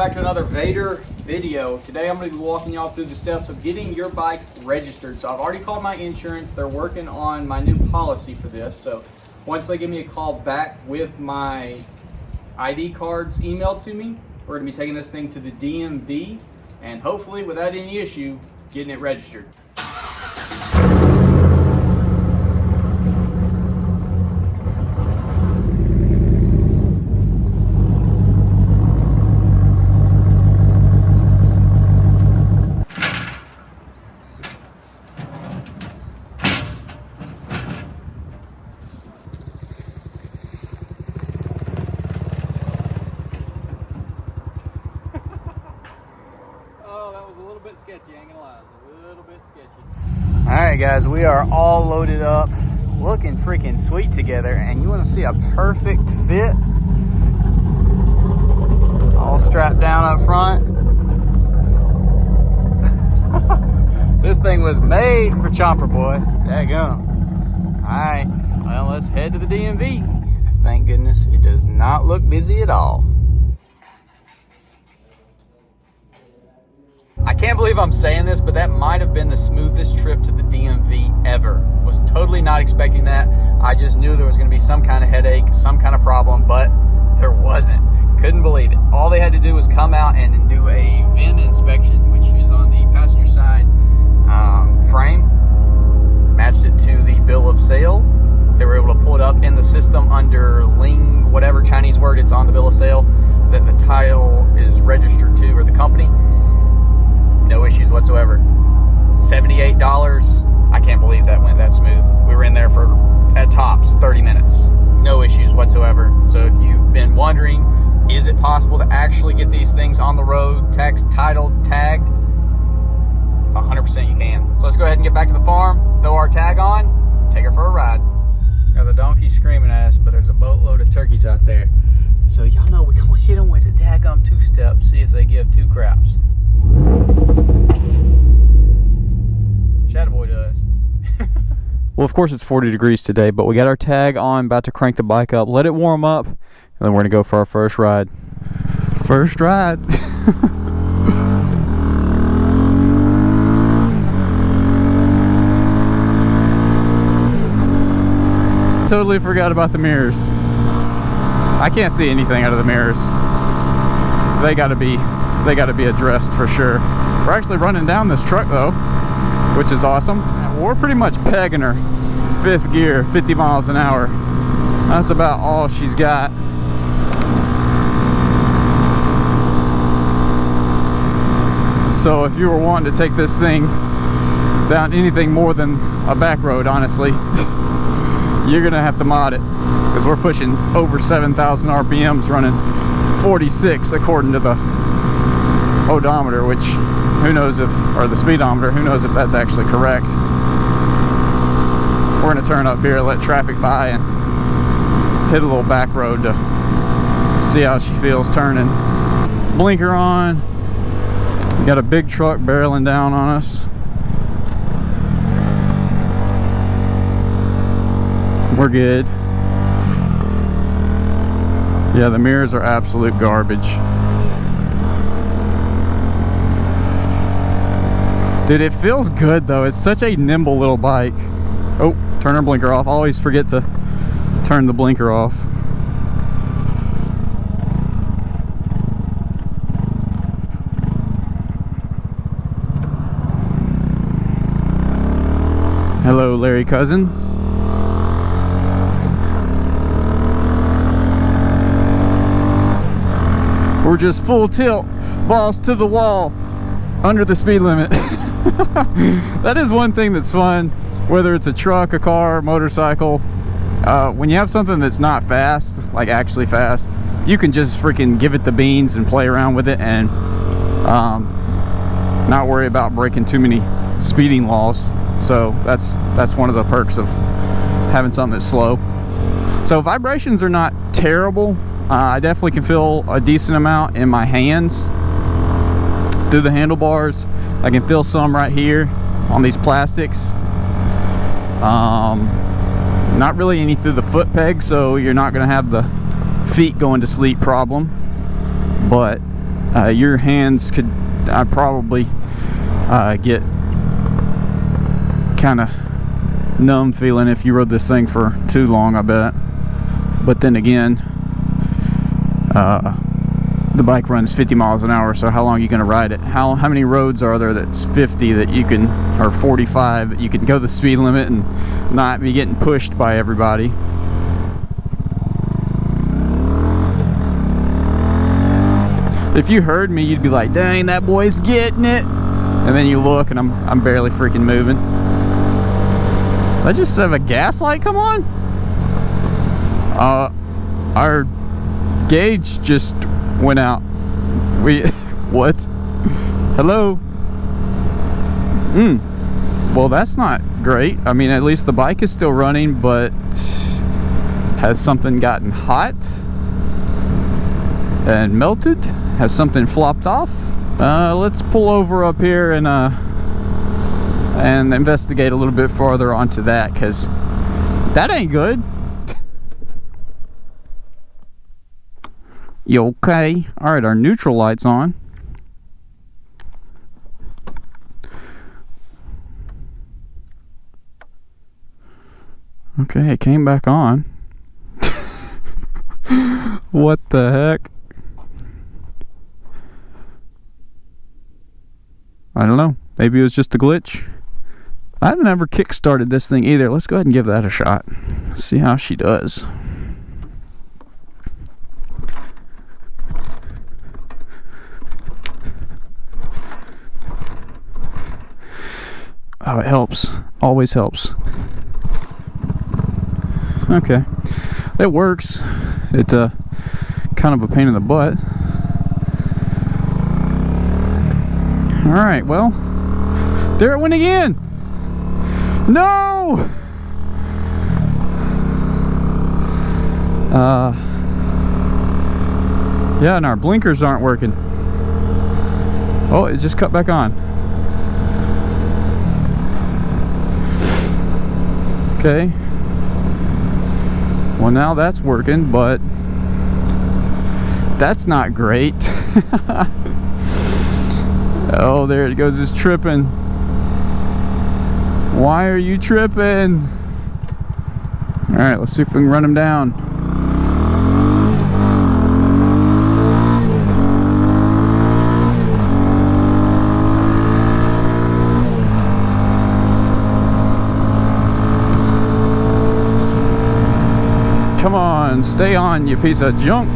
back to another Vader video. Today I'm going to be walking y'all through the steps of getting your bike registered. So I've already called my insurance. They're working on my new policy for this. So once they give me a call back with my ID cards emailed to me, we're going to be taking this thing to the DMV and hopefully without any issue getting it registered. Sketchy, ain't gonna lie, it's a little bit sketchy. Alright guys, we are all loaded up, looking freaking sweet together, and you want to see a perfect fit? All strapped down up front. This thing was made for Chomper Boy. Daggum. Alright, well, let's head to the DMV. Thank goodness it does not look busy at all. I can't believe I'm saying this, but that might have been the smoothest trip to the DMV ever. Was totally not expecting that. I just knew there was going to be some kind of headache, some kind of problem, but there wasn't. Couldn't believe it. All they had to do was come out and do a VIN inspection, which is on the passenger side frame. Matched it to the bill of sale. They were able to pull it up in the system under Ling, whatever Chinese word it's on the bill of sale, that the title is registered to, or the company. No issues whatsoever. $78. I can't believe that went that smooth. We were in there for, at tops, 30 minutes. No issues whatsoever. So if you've been wondering, is it possible to actually get these things on the road, text, titled, tagged? 100% you can. So let's go ahead and get back to the farm, throw our tag on, take her for a ride. Got the donkey screaming at us, but there's a boatload of turkeys out there. So y'all know we're gonna hit them with a daggum two-step, see if they give two craps. Shadow Boy does. Well, of course it's 40 degrees today, but we got our tag on, about to crank the bike up, let it warm up, and then we're gonna go for our first ride. First ride. Totally forgot about the mirrors. I can't see anything out of the mirrors. They gotta be addressed for sure. We're actually running down this truck though, which is awesome. We're pretty much pegging her 5th gear, 50 miles an hour. That's about all she's got. So if you were wanting to take this thing down anything more than a back road, honestly, you're gonna have to mod it, because we're pushing over 7,000 RPMs running 46 according to the odometer, which who knows if, or the speedometer, who knows if that's actually correct. We're gonna turn up here, let traffic by, and hit a little back road to see how she feels turning. Blinker on. We got a big truck barreling down on us. We're good. Yeah, the mirrors are absolute garbage. Dude, it feels good though. It's such a nimble little bike. Oh, turn our blinker off. Always forget to turn the blinker off. Hello, Larry Cousin. We're just full tilt, balls to the wall, under the speed limit. That is one thing that's fun, whether it's a truck, a car, motorcycle. When you have something that's not fast, like actually fast, you can just freaking give it the beans and play around with it and not worry about breaking too many speeding laws. So that's one of the perks of having something that's slow. So vibrations are not terrible. I definitely can feel a decent amount in my hands through the handlebars. I can feel some right here on these plastics. Not really any through the foot peg, so you're not going to have the feet going to sleep problem. But Your hands could, I probably get kind of numb feeling if you rode this thing for too long, I bet. But then again, the bike runs 50 miles an hour, so how long are you going to ride it? How many roads are there that's 50 that you can, or 45 that you can go the speed limit and not be getting pushed by everybody? If you heard me, you'd be like, dang, that boy's getting it. And then you look and I'm barely freaking moving. I just have a gas light come on? Our gauge just went out. What? Hello? Well, that's not great. I mean, at least the bike is still running, but has something gotten hot and melted? Has something flopped off? Let's pull over up here and investigate a little bit farther onto that, because that ain't good. You okay? All right, our neutral light's on. Okay, it came back on. What the heck? I don't know. Maybe it was just a glitch. I've never kick-started this thing either. Let's go ahead and give that a shot. See how she does. Oh, it helps. Always helps. Okay. It works. It's kind of a pain in the butt. Alright, well, there it went again. No! Yeah, and our blinkers aren't working. Oh, it just cut back on. Okay. Well, now that's working, but that's not great. Oh, there it goes, it's tripping. Why are you tripping? Alright, let's see if we can run him down. Come on, stay on, you piece of junk.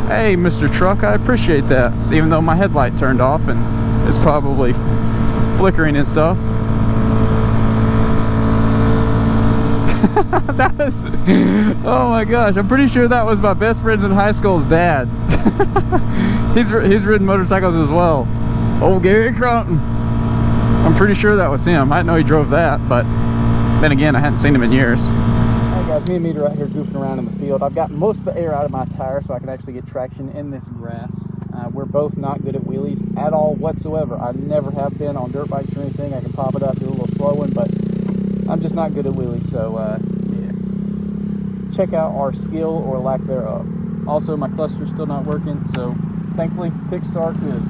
Hey, Mr. Truck, I appreciate that. Even though my headlight turned off and it's probably flickering and stuff. That was, oh my gosh, I'm pretty sure that was my best friend's in high school's dad. He's ridden motorcycles as well. Old Gary Crompton. I'm pretty sure that was him. I didn't know he drove that, but then again, I hadn't seen him in years. Alright guys, me and Meter out here goofing around in the field. I've got most of the air out of my tire so I can actually get traction in this grass. We're both not good at wheelies at all whatsoever. I never have been on dirt bikes or anything. I can pop it up, do a little slow one, but I'm just not good at wheelies, so yeah. Check out our skill or lack thereof. Also, my cluster's still not working, so thankfully, kickstart is